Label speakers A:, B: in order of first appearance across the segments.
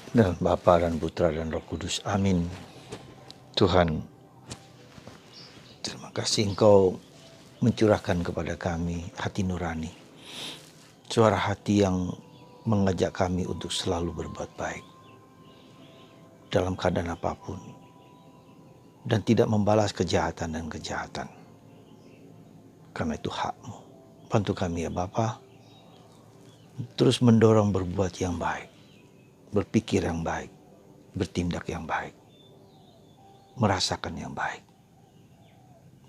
A: Dan Bapa dan Putra dan Roh Kudus. Amin. Tuhan, terima kasih Engkau mencurahkan kepada kami hati nurani. Suara hati yang mengajak kami untuk selalu berbuat baik dalam keadaan apapun. Dan tidak membalas kejahatan dan kejahatan. Karena itu hak-Mu. Bantu kami ya Bapa, terus mendorong berbuat yang baik, berpikir yang baik, bertindak yang baik, merasakan yang baik.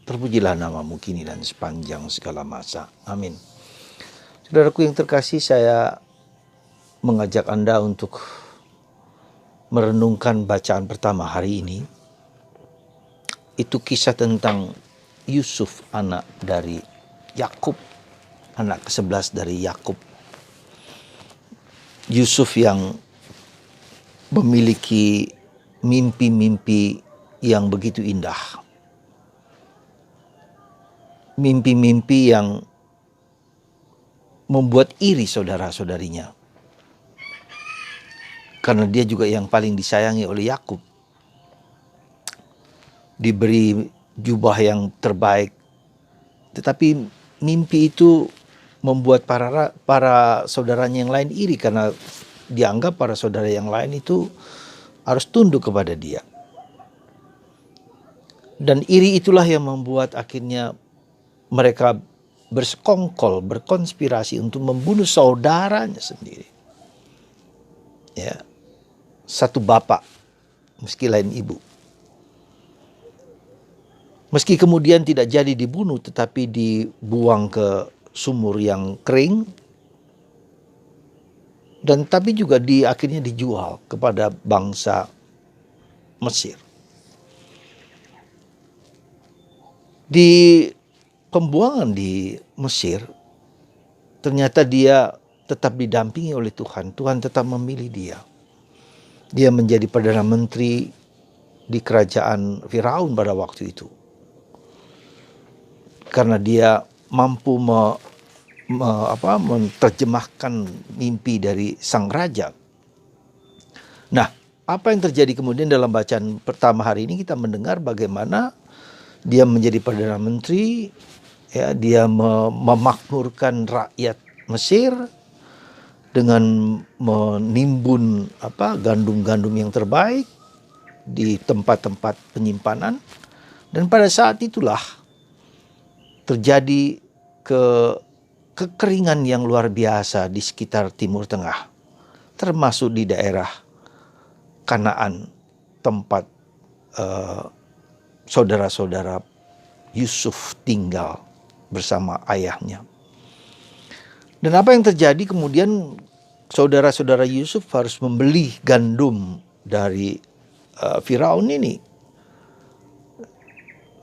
A: Terpujilah nama-Mu kini dan sepanjang segala masa. Amin. Saudaraku yang terkasih, saya mengajak Anda untuk merenungkan bacaan pertama hari ini. Itu kisah tentang Yusuf, anak dari Yakub, anak ke-11 dari Yakub. Yusuf yang memiliki mimpi-mimpi yang begitu indah. Mimpi-mimpi yang membuat iri saudara-saudarinya. Karena dia juga yang paling disayangi oleh Yakub. Diberi jubah yang terbaik. Tetapi mimpi itu membuat para saudaranya yang lain iri karena dianggap para saudara yang lain itu harus tunduk kepada dia. Dan iri itulah yang membuat akhirnya mereka bersekongkol, berkonspirasi untuk membunuh saudaranya sendiri. Ya. Satu bapak, meski lain ibu. Meski kemudian tidak jadi dibunuh, tetapi dibuang ke sumur yang kering. Dan tapi juga akhirnya dijual kepada bangsa Mesir. Di pembuangan di Mesir, ternyata dia tetap didampingi oleh Tuhan. Tuhan tetap memilih dia. Dia menjadi Perdana Menteri di kerajaan Firaun pada waktu itu. Karena dia mampu menerjemahkan mimpi dari sang raja. Nah, apa yang terjadi kemudian dalam bacaan pertama hari ini, kita mendengar bagaimana dia menjadi Perdana Menteri, ya, dia memakmurkan rakyat Mesir dengan menimbun gandum-gandum yang terbaik di tempat-tempat penyimpanan. Dan pada saat itulah terjadi kekeringan yang luar biasa di sekitar Timur Tengah, termasuk di daerah Kanaan, tempat saudara-saudara Yusuf tinggal bersama ayahnya. Dan apa yang terjadi kemudian, saudara-saudara Yusuf harus membeli gandum dari Firaun ini.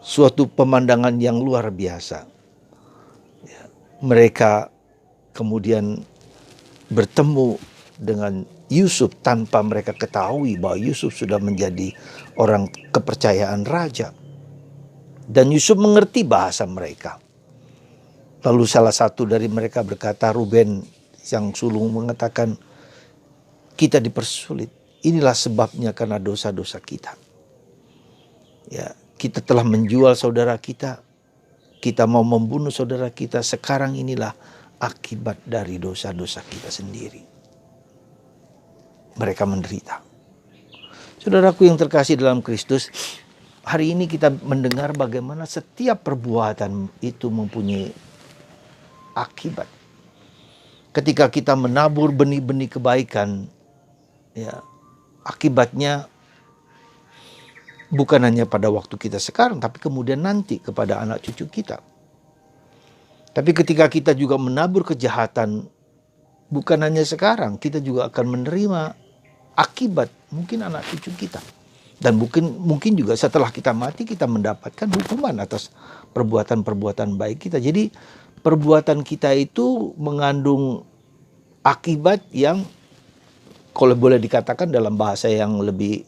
A: Suatu pemandangan yang luar biasa. Mereka kemudian bertemu dengan Yusuf tanpa mereka ketahui bahwa Yusuf sudah menjadi orang kepercayaan raja. Dan Yusuf mengerti bahasa mereka. Lalu salah satu dari mereka berkata, Ruben yang sulung mengatakan, kita dipersulit. Inilah sebabnya karena dosa-dosa kita. Ya, kita telah menjual saudara kita. Kita mau membunuh saudara kita. Sekarang inilah akibat dari dosa-dosa kita sendiri. Mereka menderita. Saudaraku yang terkasih dalam Kristus, hari ini kita mendengar bagaimana setiap perbuatan itu mempunyai akibat. Ketika kita menabur benih-benih kebaikan, ya, akibatnya bukan hanya pada waktu kita sekarang, tapi kemudian nanti kepada anak cucu kita. Tapi ketika kita juga menabur kejahatan, bukan hanya sekarang, kita juga akan menerima akibat mungkin anak cucu kita. Dan mungkin juga setelah kita mati, kita mendapatkan hukuman atas perbuatan-perbuatan baik kita. Jadi perbuatan kita itu mengandung akibat yang, kalau boleh dikatakan dalam bahasa yang lebih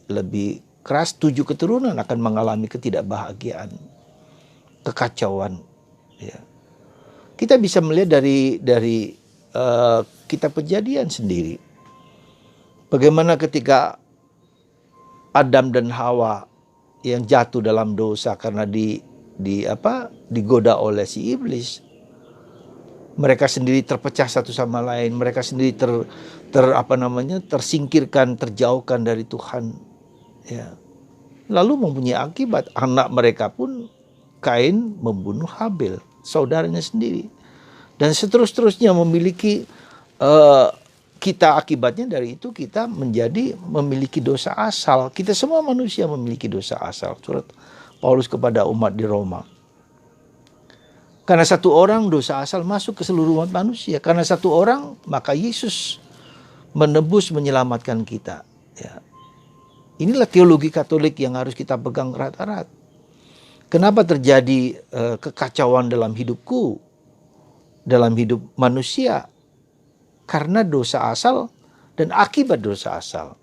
A: keras, 7 keturunan akan mengalami ketidakbahagiaan, kekacauan. Ya. Kita bisa melihat dari kitab Kejadian sendiri. Bagaimana ketika Adam dan Hawa yang jatuh dalam dosa karena digoda oleh si iblis. Mereka sendiri terpecah satu sama lain, mereka sendiri tersingkirkan, terjauhkan dari Tuhan. Ya. Lalu mempunyai akibat, anak mereka pun Kain membunuh Habil, saudaranya sendiri. Dan seterusnya memiliki kita akibatnya dari itu kita memiliki dosa asal. Kita semua manusia memiliki dosa asal. Surat Paulus kepada umat di Roma. Karena satu orang dosa asal masuk ke seluruh umat manusia. Karena satu orang maka Yesus menebus menyelamatkan kita. Ya. Inilah teologi Katolik yang harus kita pegang erat-erat. Kenapa terjadi kekacauan dalam hidupku, dalam hidup manusia? Karena dosa asal dan akibat dosa asal.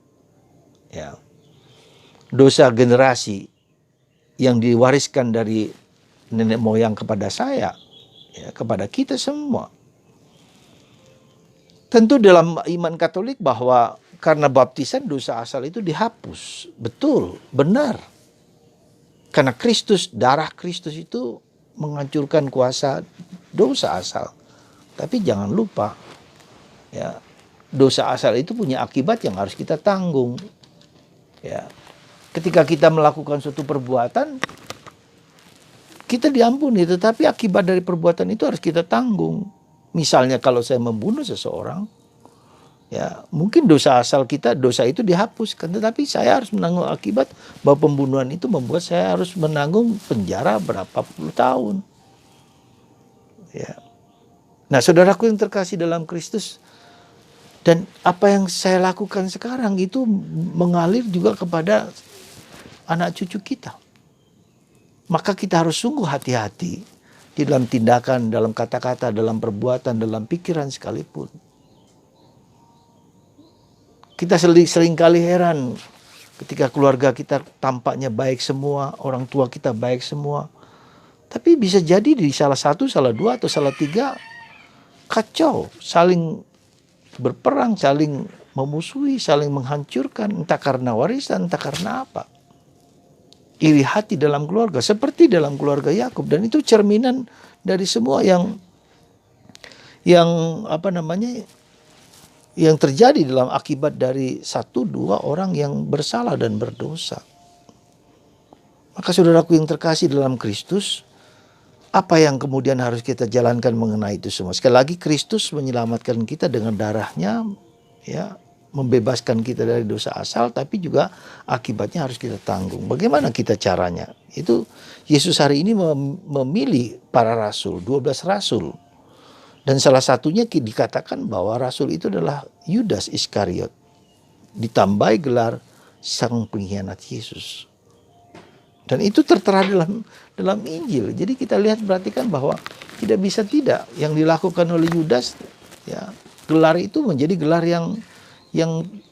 A: Ya. Dosa generasi yang diwariskan dari nenek moyang kepada saya, ya, kepada kita semua. Tentu dalam iman Katolik bahwa karena baptisan dosa asal itu dihapus. Betul, benar. Karena Kristus, darah Kristus itu menghancurkan kuasa dosa asal. Tapi jangan lupa, ya, dosa asal itu punya akibat yang harus kita tanggung. Ya. Ketika kita melakukan suatu perbuatan, kita diampuni, tetapi akibat dari perbuatan itu harus kita tanggung. Misalnya kalau saya membunuh seseorang, ya mungkin dosa asal kita, dosa itu dihapuskan, tetapi saya harus menanggung akibat bahwa pembunuhan itu membuat saya harus menanggung penjara berapa puluh tahun. Ya. Nah, saudaraku yang terkasih dalam Kristus, dan apa yang saya lakukan sekarang itu mengalir juga kepada anak cucu kita. Maka kita harus sungguh hati-hati di dalam tindakan, dalam kata-kata, dalam perbuatan, dalam pikiran sekalipun. Kita seringkali heran ketika keluarga kita tampaknya baik semua, orang tua kita baik semua. Tapi bisa jadi di salah satu, salah dua, atau salah tiga kacau, saling berperang, saling memusuhi, saling menghancurkan, entah karena warisan, entah karena apa. Iri hati dalam keluarga, seperti dalam keluarga Yakub, dan itu cerminan dari semua yang terjadi dalam akibat dari satu dua orang yang bersalah dan berdosa. Maka saudaraku yang terkasih dalam Kristus, apa yang kemudian harus kita jalankan mengenai itu semua? Sekali lagi, Kristus menyelamatkan kita dengan darahnya, ya, membebaskan kita dari dosa asal, tapi juga akibatnya harus kita tanggung. Bagaimana kita caranya? Itu Yesus hari ini memilih para rasul, 12 rasul. Dan salah satunya dikatakan bahwa rasul itu adalah Yudas Iskariot. Ditambahi gelar sang pengkhianat Yesus. Dan itu tertera dalam Injil. Jadi kita lihat, perhatikan bahwa tidak bisa tidak yang dilakukan oleh Yudas, ya, gelar itu menjadi gelar yang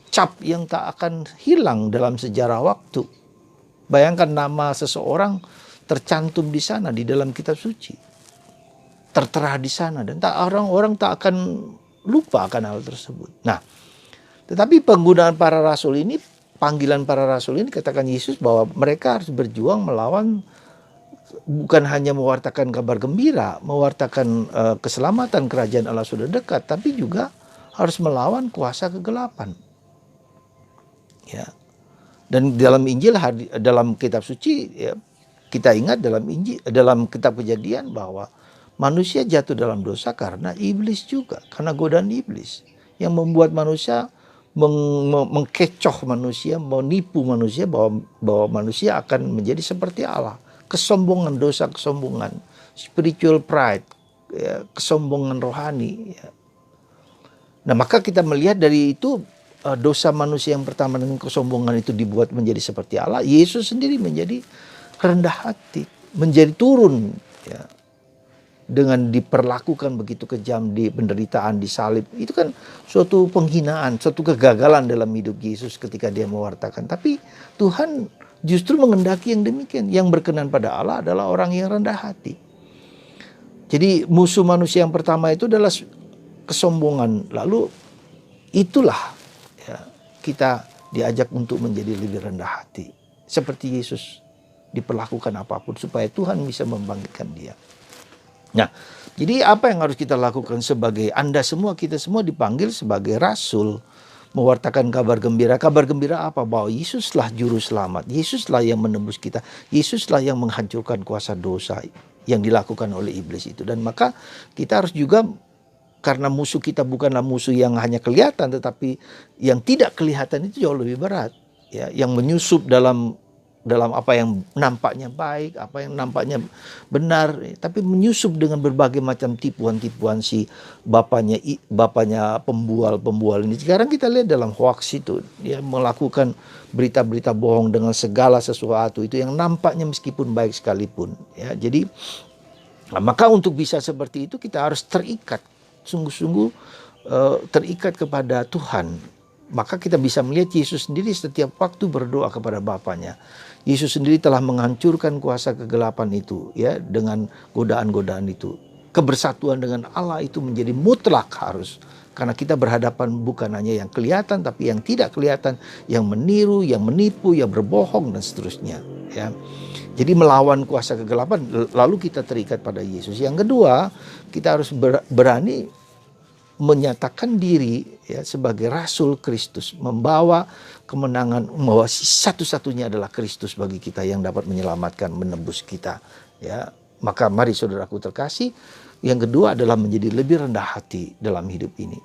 A: cap yang tak akan hilang dalam sejarah waktu. Bayangkan nama seseorang tercantum di sana, di dalam kitab suci. Tertera di sana, dan orang-orang tak akan lupa akan hal tersebut. Nah, tetapi penggunaan para rasul ini, panggilan para rasul ini, katakan Yesus bahwa mereka harus berjuang melawan, bukan hanya mewartakan kabar gembira, mewartakan keselamatan kerajaan Allah sudah dekat, tapi juga harus melawan kuasa kegelapan. Ya. Dan dalam Injil, dalam kitab suci, ya, kita ingat dalam Injil, dalam kitab Kejadian bahwa manusia jatuh dalam dosa karena iblis juga, karena godaan iblis yang membuat manusia mengkecoh manusia, menipu manusia bahwa manusia akan menjadi seperti Allah. Kesombongan, dosa kesombongan, spiritual pride, ya, kesombongan rohani. Ya. Nah, maka kita melihat dari itu, dosa manusia yang pertama dengan kesombongan itu dibuat menjadi seperti Allah. Yesus sendiri menjadi rendah hati, menjadi turun, ya, dengan diperlakukan begitu kejam, di penderitaan, disalib. Itu kan suatu penghinaan, suatu kegagalan dalam hidup Yesus ketika dia mewartakan. Tapi Tuhan justru mengendaki yang demikian. Yang berkenan pada Allah adalah orang yang rendah hati. Jadi musuh manusia yang pertama itu adalah kesombongan. Lalu itulah, ya, kita diajak untuk menjadi lebih rendah hati. Seperti Yesus diperlakukan apapun supaya Tuhan bisa membangkitkan dia. Nah, jadi apa yang harus kita lakukan sebagai Anda semua, kita semua dipanggil sebagai rasul, mewartakan kabar gembira. Kabar gembira apa? Bahwa Yesuslah juru selamat, Yesuslah yang menembus kita, Yesuslah yang menghancurkan kuasa dosa yang dilakukan oleh iblis itu. Dan maka kita harus juga, karena musuh kita bukanlah musuh yang hanya kelihatan, tetapi yang tidak kelihatan itu jauh lebih berat, ya, yang menyusup dalam apa yang nampaknya baik, apa yang nampaknya benar, tapi menyusup dengan berbagai macam tipuan-tipuan si bapaknya pembual ini. Sekarang kita lihat dalam hoax itu, dia melakukan berita-berita bohong dengan segala sesuatu itu yang nampaknya meskipun baik sekalipun, ya. Jadi maka untuk bisa seperti itu kita harus terikat, sungguh-sungguh terikat kepada Tuhan. Maka kita bisa melihat Yesus sendiri setiap waktu berdoa kepada Bapaknya. Yesus sendiri telah menghancurkan kuasa kegelapan itu, ya, dengan godaan-godaan itu. Kebersatuan dengan Allah itu menjadi mutlak harus. Karena kita berhadapan bukan hanya yang kelihatan, tapi yang tidak kelihatan, yang meniru, yang menipu, yang berbohong, dan seterusnya, ya. Jadi melawan kuasa kegelapan, lalu kita terikat pada Yesus. Yang kedua, kita harus berani menyatakan diri, ya, sebagai rasul Kristus, membawa kemenangan, membawa satu-satunya adalah Kristus bagi kita yang dapat menyelamatkan, menebus kita, ya. Maka mari saudaraku terkasih, yang kedua adalah menjadi lebih rendah hati dalam hidup ini.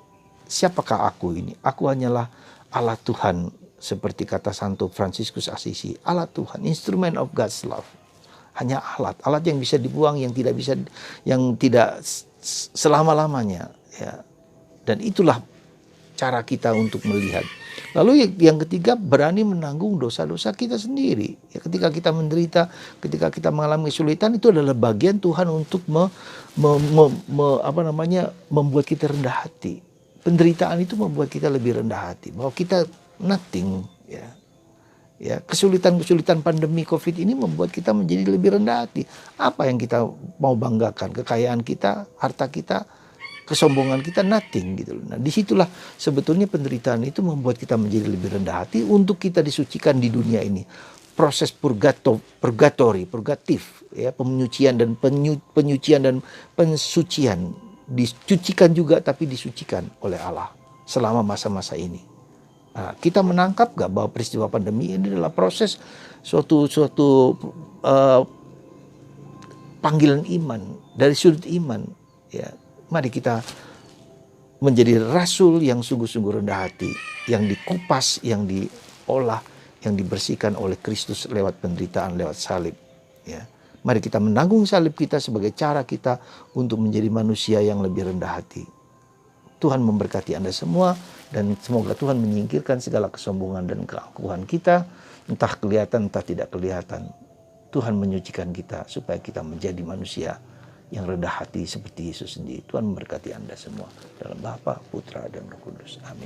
A: Siapakah aku ini? Aku hanyalah Allah Tuhan, seperti kata Santo Fransiskus Assisi, Allah Tuhan, instrument of God's love. Hanya alat yang bisa dibuang, yang tidak selama-lamanya, ya. Dan itulah cara kita untuk melihat. Lalu yang ketiga, berani menanggung dosa-dosa kita sendiri. Ya, ketika kita menderita, ketika kita mengalami kesulitan, itu adalah bagian Tuhan untuk membuat kita rendah hati. Penderitaan itu membuat kita lebih rendah hati, bahwa kita nothing, ya. Ya, kesulitan pandemi Covid ini membuat kita menjadi lebih rendah hati. Apa yang kita mau banggakan? Kekayaan kita, harta kita, kesombongan kita, nothing gitu. Nah, disitulah sebetulnya penderitaan itu membuat kita menjadi lebih rendah hati untuk kita disucikan di dunia ini. Proses purgatif, ya, penyucian dan pensucian, dicucikan juga tapi disucikan oleh Allah selama masa-masa ini. Nah, kita menangkap gak bahwa peristiwa pandemi ini adalah proses suatu panggilan iman dari sudut iman, ya. Mari kita menjadi rasul yang sungguh-sungguh rendah hati, yang dikupas, yang diolah, yang dibersihkan oleh Kristus lewat penderitaan, lewat salib, ya. Mari kita menanggung salib kita sebagai cara kita untuk menjadi manusia yang lebih rendah hati. Tuhan memberkati Anda semua, dan semoga Tuhan menyingkirkan segala kesombongan dan keangkuhan kita, entah kelihatan entah tidak kelihatan. Tuhan menyucikan kita supaya kita menjadi manusia yang rendah hati seperti Yesus sendiri. Tuhan memberkati Anda semua dalam Bapa, Putra, dan Roh Kudus. Amin.